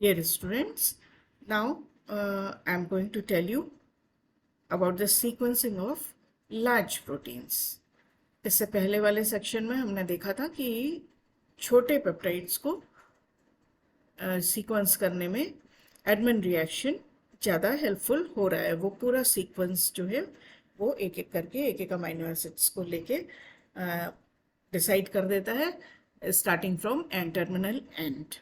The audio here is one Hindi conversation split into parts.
Dear students, now I am going to tell you about the sequencing of large proteins. इससे पहले वाले सेक्शन में हमने देखा था कि छोटे पेप्टाइड्स को सीक्वेंस करने में एडमंड रिएक्शन ज़्यादा हेल्पफुल हो रहा है। वो पूरा सीक्वेंस जो है वो एक एक करके एक एक अमाइनो एसिड्स को लेके डिसाइड कर देता है starting from and terminal and.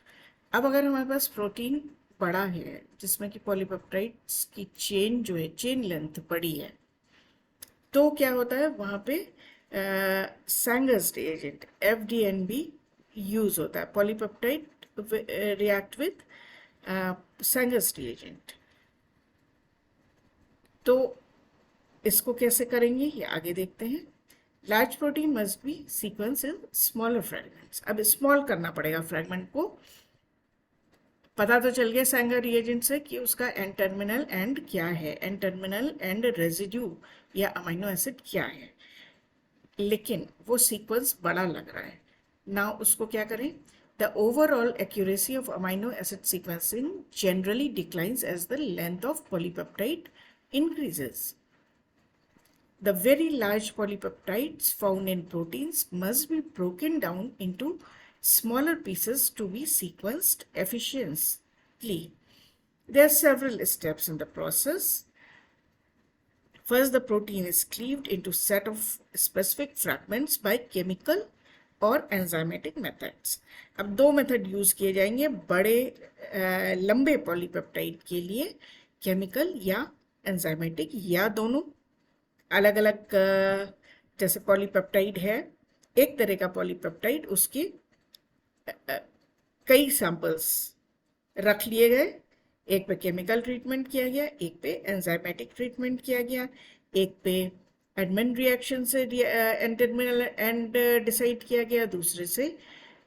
अब अगर हमारे पास प्रोटीन बड़ा है जिसमें कि पॉलीपेप्टाइड्स की चेन जो है चेन लेंथ बड़ी है, तो क्या होता है वहाँ पे सैंगर्स रिएजेंट FDNB यूज होता है। Polypeptide react with Sanger's reagent. तो इसको कैसे करेंगे ये आगे देखते हैं। Large protein must be sequence in smaller fragments. अब स्मॉल करना पड़ेगा फ्रेगमेंट को। पता तो चल गया सैंगर रिएजेंट से कि उसका एन टर्मिनल एंड क्या है, एन टर्मिनल एंड रेजिड्यू या अमीनो एसिड क्या है, लेकिन वो सीक्वेंस बड़ा लग रहा है। ना उसको क्या करें? The overall accuracy of amino acid sequencing generally declines as the length of polypeptide increases. The very large polypeptides found in proteins must be broken down into smaller pieces to be sequenced efficiently. There are several steps in the process. First, the protein is cleaved into a set of specific fragments by chemical और एंजाइमेटिक मेथड्स। अब दो मेथड यूज किए जाएंगे बड़े लंबे पॉलीपेप्टाइड के लिए, केमिकल या एंजाइमेटिक या दोनों। अलग अलग जैसे पॉलीपेप्टाइड है, एक तरह का पॉलीपेप्टाइड उसके कई सैंपल्स रख लिए गए, एक पे केमिकल ट्रीटमेंट किया गया, एक पे एंजाइमेटिक ट्रीटमेंट किया गया, एक पे एडमंड रिएक्शन से एंड टर्मिनल एंड डिसाइड किया गया, दूसरे से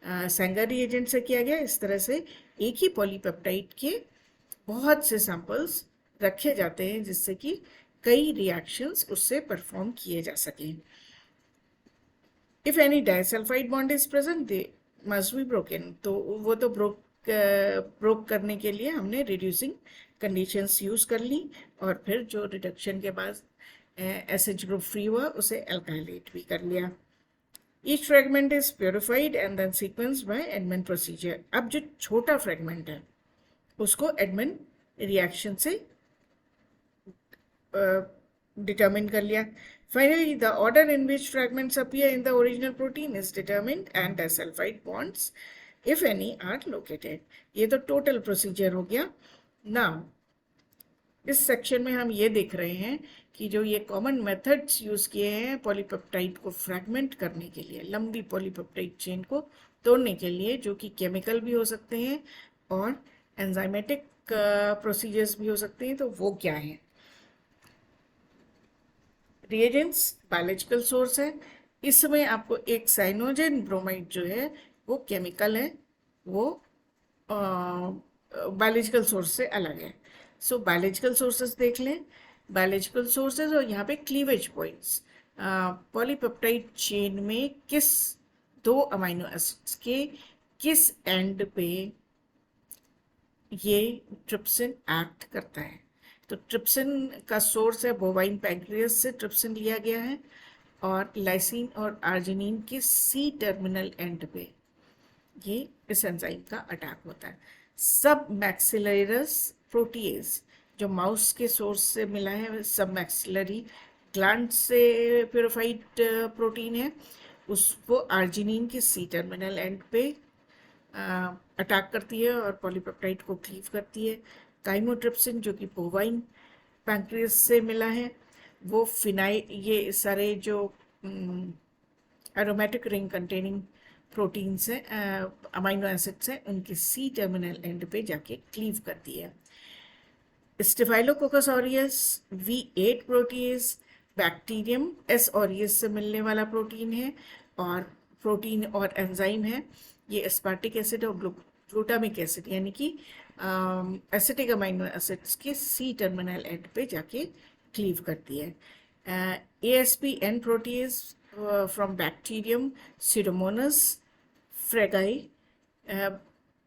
सैंगर रिएजेंट से किया गया। इस तरह से एक ही पॉलीपेप्टाइड के बहुत से सैंपल्स रखे जाते हैं जिससे कि कई रिएक्शंस उससे परफॉर्म किए जा सकें। If any disulphide bond is present they must be broken. तो वो तो ब्रोक करने के लिए हमने रिड्यूसिंग कंडीशंस यूज कर ली, और फिर जो रिडक्शन के बाद एसिड ग्रुप फ्री हुआ उसे एल्काइलेट भी कर लिया। Each fragment is purified and then sequenced by Edman procedure. अब जो छोटा फ्रेगमेंट है उसको एडमंड रिएक्शन से determined कर लिया। Finally, the order in which fragments appear in the original protein is determined and disulfide bonds, if any, are located. ये तो total procedure हो गया। Now, इस सेक्शन में हम ये देख रहे हैं कि जो ये कॉमन मेथड्स यूज किए हैं पॉलीपेप्टाइड को फ्रैगमेंट करने के लिए, लंबी पॉलीपेप्टाइड चेन को तोड़ने के लिए, जो कि केमिकल भी हो सकते हैं और एंजाइमेटिक प्रोसीजर्स भी हो सकते हैं, तो वो क्या है। रिएजेंट्स बायोलॉजिकल सोर्स है। इसमें आपको एक साइनोजेन ब्रोमाइड जो है वो केमिकल है, वो बायोलॉजिकल सोर्स से अलग है। सो बायोलॉजिकल सोर्सेस देख लें, बायोलॉजिकल सोर्सेज और यहाँ पे क्लीवेज पॉइंट्स। पॉलीपेप्टाइड चेन में किस दो अमीनो एसिड्स के किस एंड पे ये ट्रिप्सिन एक्ट करता है। तो ट्रिप्सिन का सोर्स है बोवाइन पैंक्रियास से ट्रिप्सिन लिया गया है, और लाइसिन और आर्जिनिन के सी टर्मिनल एंड पे ये इस एंजाइम का अटैक होता है। सब मैक्सिलरस प्रोटीएज जो माउस के सोर्स से मिला है, सब मैक्सिलरी ग्लैंड से प्योरिफाइड प्रोटीन है, उसको आर्जिनिन के सी टर्मिनल एंड पे अटैक करती है और पॉलीपेप्टाइड को क्लीव करती है। काइमोट्रिप्सिन जो कि बोवाइन पैंक्रियास से मिला है, वो फिनाइल, ये सारे जो एरोमेटिक रिंग कंटेनिंग प्रोटीन्स हैं, अमीनो एसिड्स हैं, उनके सी टर्मिनल एंड पे जाके क्लीव करती है। Staphylococcus aureus V8 proteases bacterium S aureus से मिलने वाला प्रोटीन है, और प्रोटीन और एंजाइम है। ये एस्पार्टिक एसिड और ग्लूटामिक एसिड यानी कि एसिटिक अमीनो एसिड्स के सी टर्मिनल एंड पे जाके क्लीव करती है। ASPN protease from bacterium Pseudomonas fragi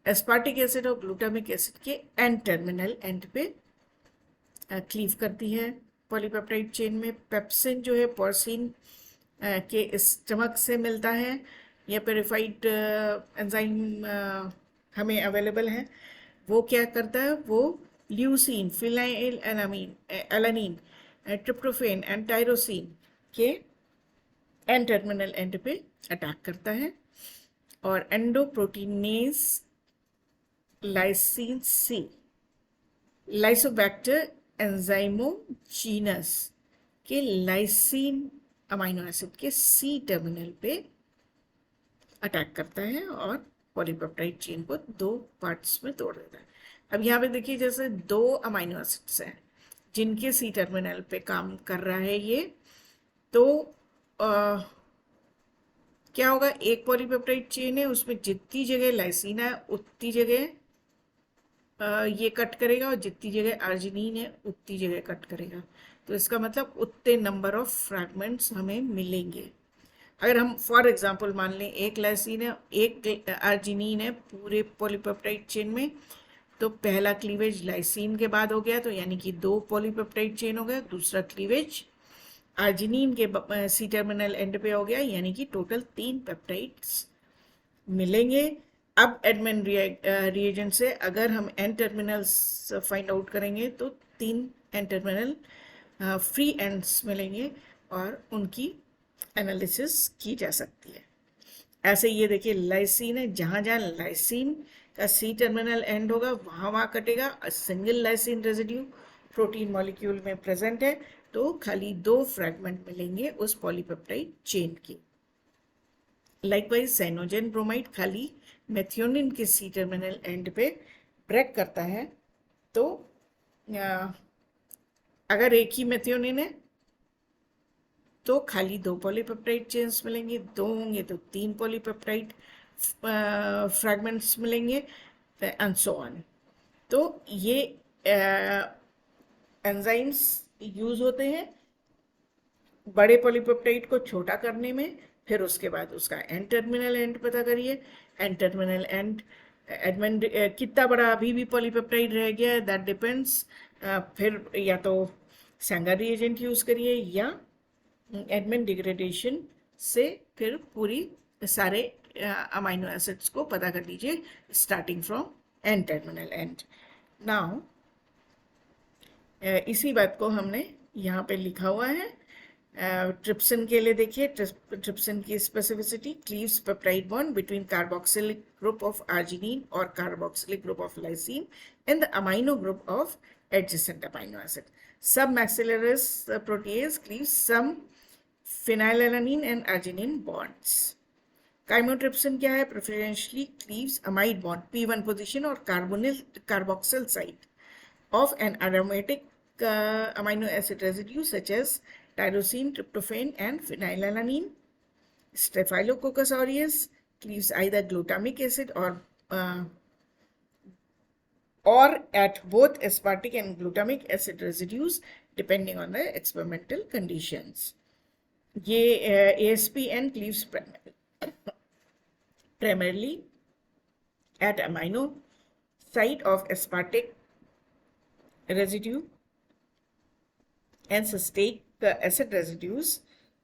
aspartic acid और ग्लूटामिक एसिड के एन टर्मिनल एंड पे क्लीव करती है पॉलीपेप्टाइड चेन में। पेप्सिन जो है पोर्सिन के स्टमक से मिलता है। यह पेरिफाइड एंजाइम हमें अवेलेबल है। वो क्या करता है, वो leucine, phenyl alanine, tryptophan and tyrosine के एन टर्मिनल एंड पे अटैक करता है और एंडोप्रोटीनेज लाइसिन सी, लाइसोबैक्टर एंजाइमोजीनस के लाइसिन अमाइनो एसिड के सी टर्मिनल पे अटैक करता है और पॉलीपेप्टाइड चेन को दो पार्ट्स में तोड़ देता है। अब यहाँ पे देखिए, जैसे दो अमाइनो एसिड्स हैं जिनके सी टर्मिनल पे काम कर रहा है ये, तो क्या होगा, एक पॉलीपेप्टाइड चेन है, उसमें जितनी जगह लाइसिन है उतनी जगह ये कट करेगा और जितनी जगह अर्जिनिन है उतनी जगह कट करेगा। तो इसका मतलब उतने नंबर ऑफ फ्रैगमेंट्स हमें मिलेंगे। अगर हम फॉर एग्जांपल मान लें एक लाइसिन है एक अर्जिनिन है पूरे पॉलीपेप्टाइड चेन में, तो पहला क्लीवेज लाइसिन के बाद हो गया, तो यानी कि दो पॉलीपेप्टाइड चेन हो गया। दूसरा क्लीवेज अर्जिनिन के सी टर्मिनल एंड पे हो गया, यानी कि टोटल 3 पेप्टाइड्स मिलेंगे। अब एडमंड रिएजेंट से अगर हम एन टर्मिनल्स फाइंड आउट करेंगे तो 3 एन टर्मिनल फ्री एंड्स मिलेंगे और उनकी एनालिसिस की जा सकती है। ऐसे ये देखिए, लाइसिन है, जहाँ जहाँ लाइसिन का सी टर्मिनल एंड होगा वहाँ कटेगा। Single lysine residue protein molecule में प्रेजेंट है, तो खाली 2 फ्रैगमेंट मिलेंगे उस पॉलीपेप्टाइड चेन की। लाइकवाइज साइनोजेन ब्रोमाइड खाली मेथियोनिन के सी टर्मिनल एंड पे ब्रेक करता है, तो अगर एक ही मेथियोनिन है तो खाली 2 पॉलीपेप्टाइड चेन्स मिलेंगे, 2 होंगे तो 3 पॉलीपेप्टाइड फ्रैगमेंट्स मिलेंगे एंड सो ऑन। तो ये एंजाइम्स यूज होते हैं बड़े पॉलीपेप्टाइड को छोटा करने में। फिर उसके बाद उसका एन टर्मिनल एंड पता करिए। एन टर्मिनल एंड एडमेंड कितना बड़ा अभी भी पॉलीपेप्टाइड रह गया है, दैट डिपेंड्स। फिर या तो सैंगर रिएजेंट यूज करिए या एडमेंड डिग्रेडेशन से फिर पूरी सारे अमाइनो एसिड्स को पता कर लीजिए starting from N terminal end. Now इसी बात को हमने यहाँ पे लिखा हुआ है। ट्रिप्सिन के लिए देखिए, ट्रिप्सिन की specificity, cleaves peptide bond between carboxylic group of arginine और carboxylic group of lysine in the amino group of adjacent amino acid. Submaxillaris protease cleaves some phenylalanine and arginine bonds. Chymotrypsin क्या है, preferentially cleaves amide bond P1 position और carboxyl site of an aromatic amino acid residue such as tyrosine, tryptophan and phenylalanine. Staphylococcus aureus cleaves either glutamic acid or at both aspartic and glutamic acid residues depending on the experimental conditions. ये ASPN cleaves primarily at amino site of aspartic residue and cysteic acid residues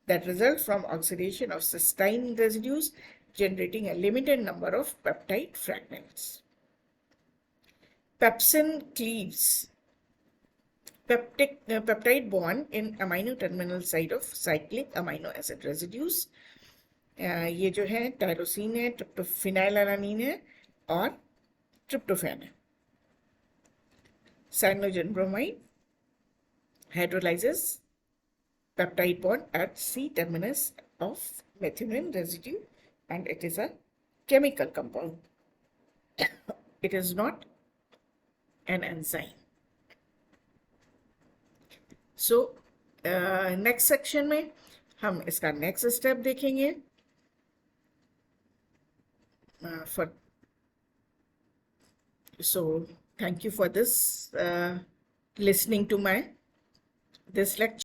that result from oxidation of cysteine residues, generating a limited number of peptide fragments. Pepsin cleaves peptide bond in amino terminal site of cyclic amino acid residues. ये जो है टायरोसिन है, फिनाइलएलानीन है और ट्रिप्टोफैन है। साइनोजेन bromide hydrolyzes peptide bond at C terminus of methionine residue and it is a chemical compound. It is not an enzyme. So next section में हम इसका next step देखेंगे। So thank you for this listening to this lecture.